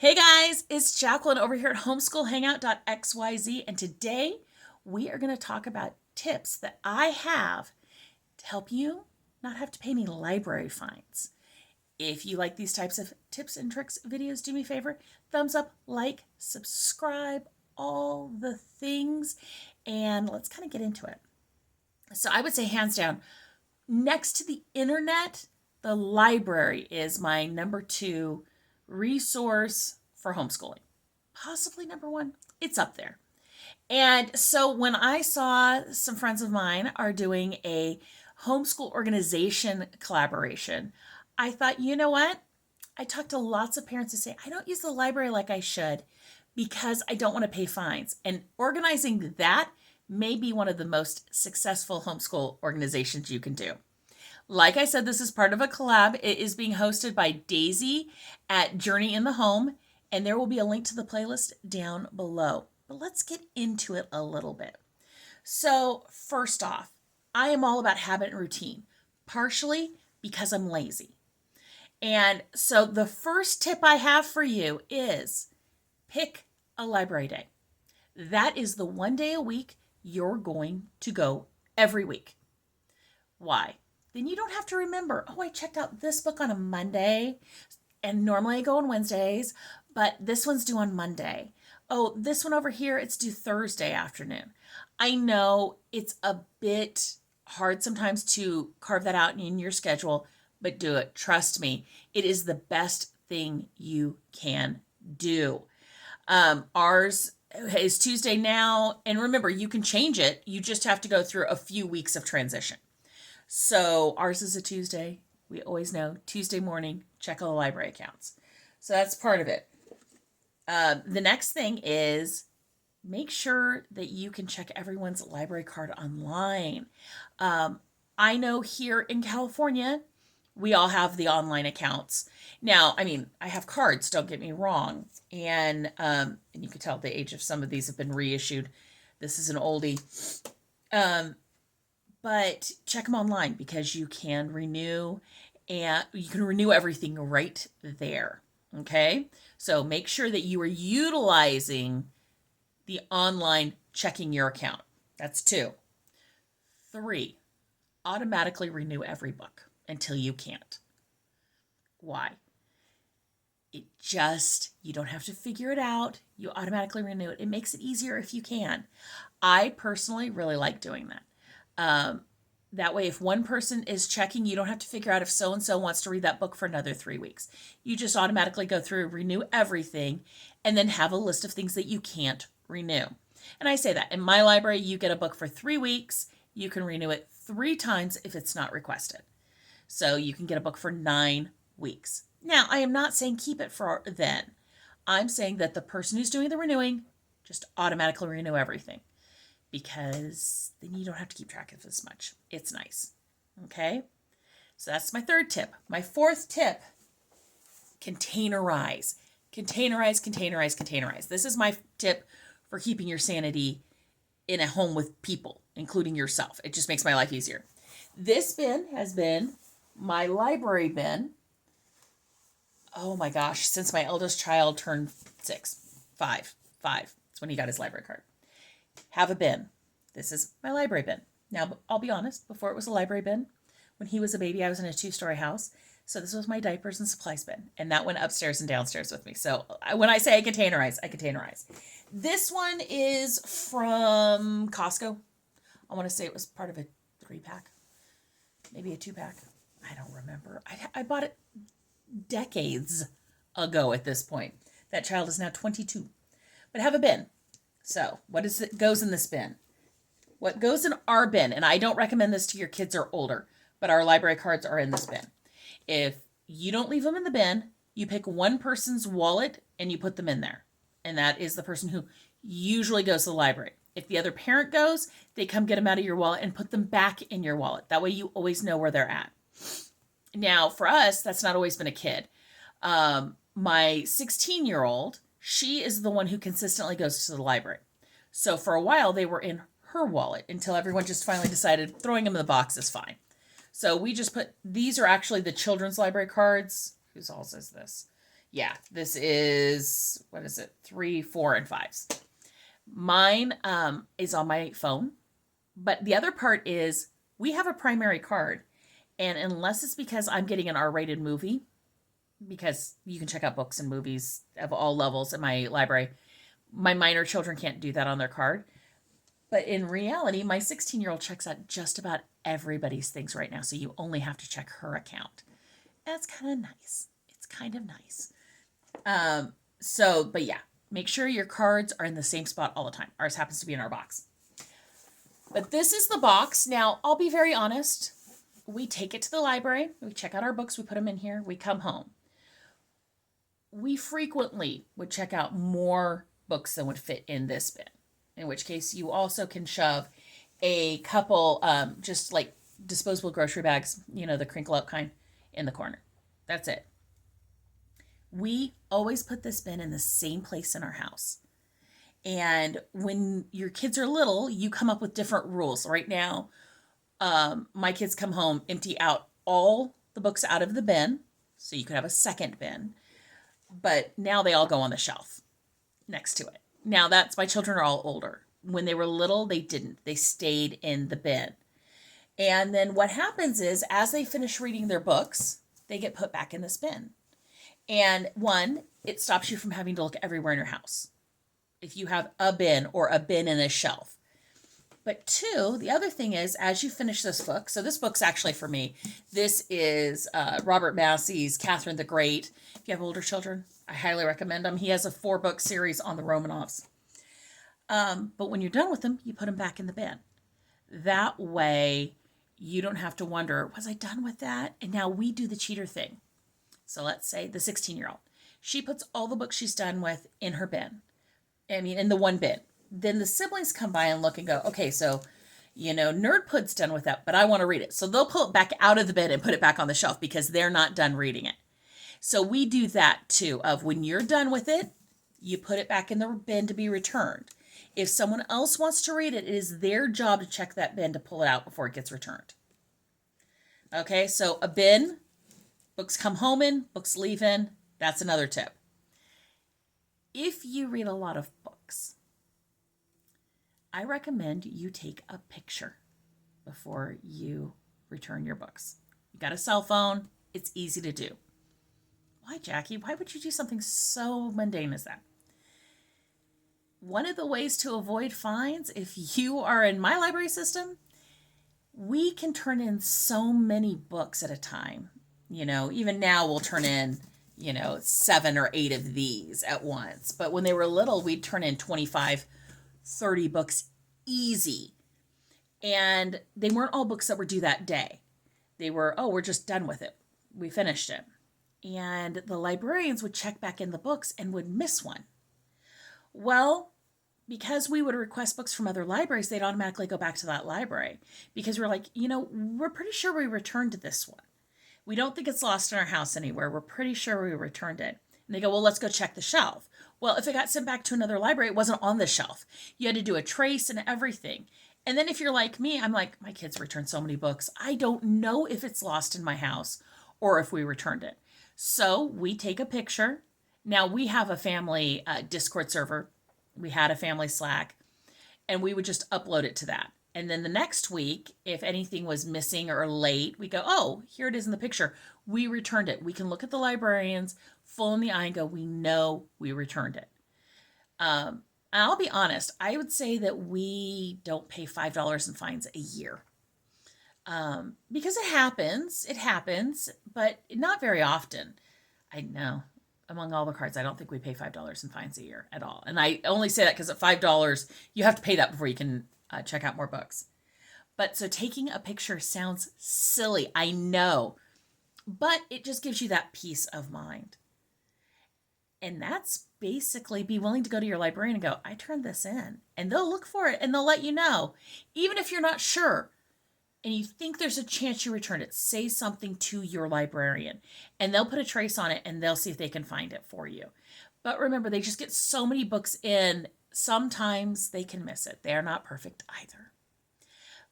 Hey guys, it's Jacqueline over here at Homeschool Hangout.xyz, and today we are going to talk about tips that I have to help you not have to pay me library fines. If you like these types of tips and tricks videos, do me a favor, thumbs up, like, subscribe, all the things, and let's kind of get into it. So I would say hands down, next to the internet, the library is my number two resource for homeschooling. Possibly number one. It's up there. And so when I saw some friends of mine are doing a homeschool organization collaboration, I thought, you know what? I talked to lots of parents who say, I don't use the library like I should because I don't want to pay fines. And organizing that may be one of the most successful homeschool organizations you can do. Like I said, this is part of a collab. It is being hosted by Daisy at Journey in the Home, and there will be a link to the playlist down below. But let's get into it a little bit. So first off, I am all about habit and routine, partially because I'm lazy. And so the first tip I have for you is pick a library day. That is the one day a week you're going to go every week. Why? Then you don't have to remember, oh, I checked out this book on a Monday, and normally I go on Wednesdays, but this one's due on Monday. Oh, this one over here, it's due Thursday afternoon. I know it's a bit hard sometimes to carve that out in your schedule, but do it. Trust me, it is the best thing you can do. Ours is Tuesday now, and remember, you can change it. You just have to go through a few weeks of transition. So ours is a Tuesday. We always know Tuesday morning, check all the library accounts. So that's part of it. The next thing is make sure that you can check everyone's library card online. I know here in California, we all have the online accounts. Now, I mean, I have cards, don't get me wrong. And you can tell the age of some of these have been reissued. This is an oldie. But check them online because you can renew and you can renew everything right there. Okay. So make sure that you are utilizing the online checking your account. That's 2. 3, automatically renew every book until you can't. Why? You don't have to figure it out. You automatically renew it. It makes it easier if you can. I personally really like doing that. That way, if one person is checking, you don't have to figure out if so-and-so wants to read that book for another 3 weeks. You just automatically go through, renew everything, and then have a list of things that you can't renew. And I say that in my library, you get a book for 3 weeks. You can renew it 3 times if it's not requested. So you can get a book for 9 weeks. Now, I am not saying keep it for then. I'm saying that the person who's doing the renewing just automatically renew everything, because then you don't have to keep track of as much. It's nice. Okay? So that's my 3rd tip. My 4th tip, containerize. Containerize. This is my tip for keeping your sanity in a home with people, including yourself. It just makes my life easier. This bin has been my library bin, oh my gosh, since my eldest child turned 5. That's when he got his library card. Have a bin. This is my library bin. Now, I'll be honest, before it was a library bin, when he was a baby, I was in a 2-story house. So this was my diapers and supplies bin. And that went upstairs and downstairs with me. So when I say I containerize. This one is from Costco. I want to say it was part of a 3-pack, maybe a 2-pack. I don't remember. I bought it decades ago at this point. That child is now 22. But have a bin. So what is it goes in this bin? What goes in our bin, and I don't recommend this to your kids or older, but our library cards are in this bin. If you don't leave them in the bin, you pick one person's wallet and you put them in there. And that is the person who usually goes to the library. If the other parent goes, they come get them out of your wallet and put them back in your wallet. That way you always know where they're at. Now, for us, that's not always been a kid. My 16-year-old, she is the one who consistently goes to the library. So for a while, they were in her wallet until everyone just finally decided throwing them in the box is fine. So we just these are actually the children's library cards. Whose all's is this? Yeah, this is, what is it? 3, 4, and 5s. Mine is on my phone. But the other part is we have a primary card. And unless it's because I'm getting an R-rated movie, because you can check out books and movies of all levels at my library, my minor children can't do that on their card. But in reality, my 16-year-old checks out just about everybody's things right now. So you only have to check her account. That's kind of nice. It's kind of nice. But yeah, make sure your cards are in the same spot all the time. Ours happens to be in our box. But this is the box. Now, I'll be very honest. We take it to the library. We check out our books. We put them in here. We come home. We frequently would check out more books than would fit in this bin. In which case, you also can shove a couple, just like disposable grocery bags, the crinkle up kind, in the corner. That's it. We always put this bin in the same place in our house. And when your kids are little, you come up with different rules. Right now, my kids come home, empty out all the books out of the bin, so you could have a second bin. But now they all go on the shelf next to it. Now my children are all older. When they were little, they didn't. They stayed in the bin. And then what happens is, as they finish reading their books, they get put back in this bin. And one, it stops you from having to look everywhere in your house if you have a bin or a bin in a shelf. But two, the other thing is, as you finish this book, so this book's actually for me. This is Robert Massey's Catherine the Great. If you have older children, I highly recommend them. He has a 4-book series on the Romanovs. But when you're done with them, you put them back in the bin. That way, you don't have to wonder, was I done with that? And now we do the cheater thing. So let's say the 16-year-old. She puts all the books she's done with in her bin. In the one bin. Then the siblings come by and look and go, okay, so, Nerdpud's done with that, but I want to read it. So they'll pull it back out of the bin and put it back on the shelf because they're not done reading it. So we do that too, of when you're done with it, you put it back in the bin to be returned. If someone else wants to read it, it is their job to check that bin to pull it out before it gets returned. Okay, so a bin, books come home in, books leave in. That's another tip. If you read a lot of books, I recommend you take a picture before you return your books. You got a cell phone, it's easy to do. Why, Jackie? Why would you do something so mundane as that? One of the ways to avoid fines, if you are in my library system, we can turn in so many books at a time. Even now we'll turn in 7 or 8 of these at once. But when they were little, we'd turn in 25, 30 books easy. And they weren't all books that were due that day. They were, we're just done with it. We finished it. And the librarians would check back in the books and would miss one. Well, because we would request books from other libraries, they'd automatically go back to that library. Because we're like, we're pretty sure we returned this one. We don't think it's lost in our house anywhere. We're pretty sure we returned it. And they go, well, let's go check the shelf. Well, if it got sent back to another library, it wasn't on the shelf. You had to do a trace and everything. And then if you're like me, I'm like, my kids returned so many books. I don't know if it's lost in my house or if we returned it. So we take a picture. Now we have a family Discord server. We had a family Slack. And we would just upload it to that. And then the next week, if anything was missing or late, we go, oh, here it is in the picture. We returned it. We can look at the librarians full in the eye and go, we know we returned it. I'll be honest, I would say that we don't pay $5 in fines a year. Because it happens, but not very often. I know. Among all the cards, I don't think we pay $5 in fines a year at all. And I only say that because at $5, you have to pay that before you can check out more books. But so taking a picture sounds silly, I know, but it just gives you that peace of mind. And that's basically be willing to go to your librarian and go, I turned this in. And they'll look for it and they'll let you know. Even if you're not sure and you think there's a chance you returned it, say something to your librarian and they'll put a trace on it and they'll see if they can find it for you. But remember, they just get so many books in, sometimes they can miss it. They are not perfect either.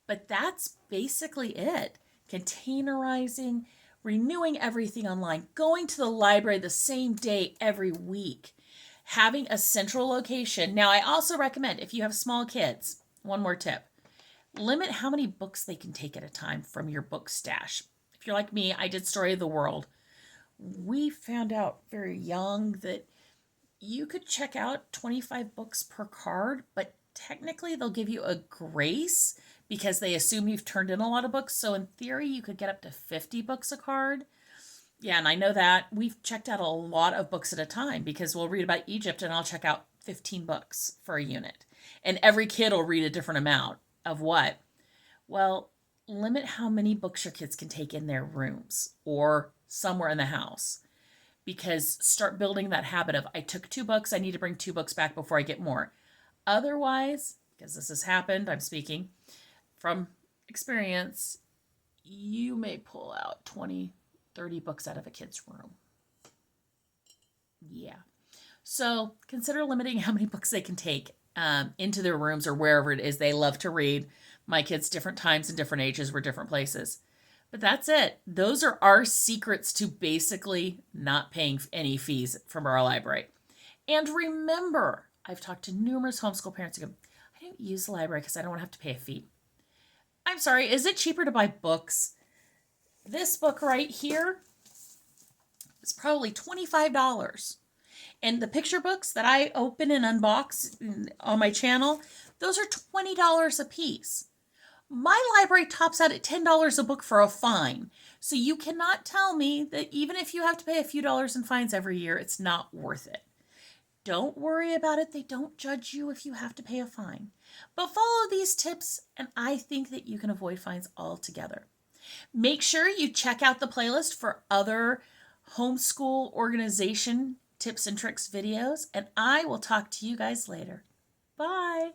But that's basically it. Containerizing, renewing everything online, going to the library the same day every week, having a central location. Now, I also recommend if you have small kids, one more tip, limit how many books they can take at a time from your book stash. If you're like me, I did Story of the World. We found out very young that you could check out 25 books per card, but technically they'll give you a grace because they assume you've turned in a lot of books. So in theory, you could get up to 50 books a card. Yeah, and I know that we've checked out a lot of books at a time because we'll read about Egypt and I'll check out 15 books for a unit. And every kid will read a different amount of what? Well, limit how many books your kids can take in their rooms or somewhere in the house. Because start building that habit of, I took 2 books, I need to bring 2 books back before I get more. Otherwise, because this has happened, I'm speaking from experience, you may pull out 20, 30 books out of a kid's room. Yeah. So consider limiting how many books they can take into their rooms or wherever it is they love to read. My kids, different times and different ages were different places. But that's it. Those are our secrets to basically not paying any fees from our library. And remember, I've talked to numerous homeschool parents who go, I don't use the library because I don't want to have to pay a fee. I'm sorry, is it cheaper to buy books? This book right here is probably $25. And the picture books that I open and unbox on my channel, those are $20 a piece. My library tops out at $10 a book for a fine. So you cannot tell me that even if you have to pay a few dollars in fines every year, it's not worth it. Don't worry about it. They don't judge you if you have to pay a fine. But follow these tips, and I think that you can avoid fines altogether. Make sure you check out the playlist for other homeschool organization tips and tricks videos, and I will talk to you guys later. Bye.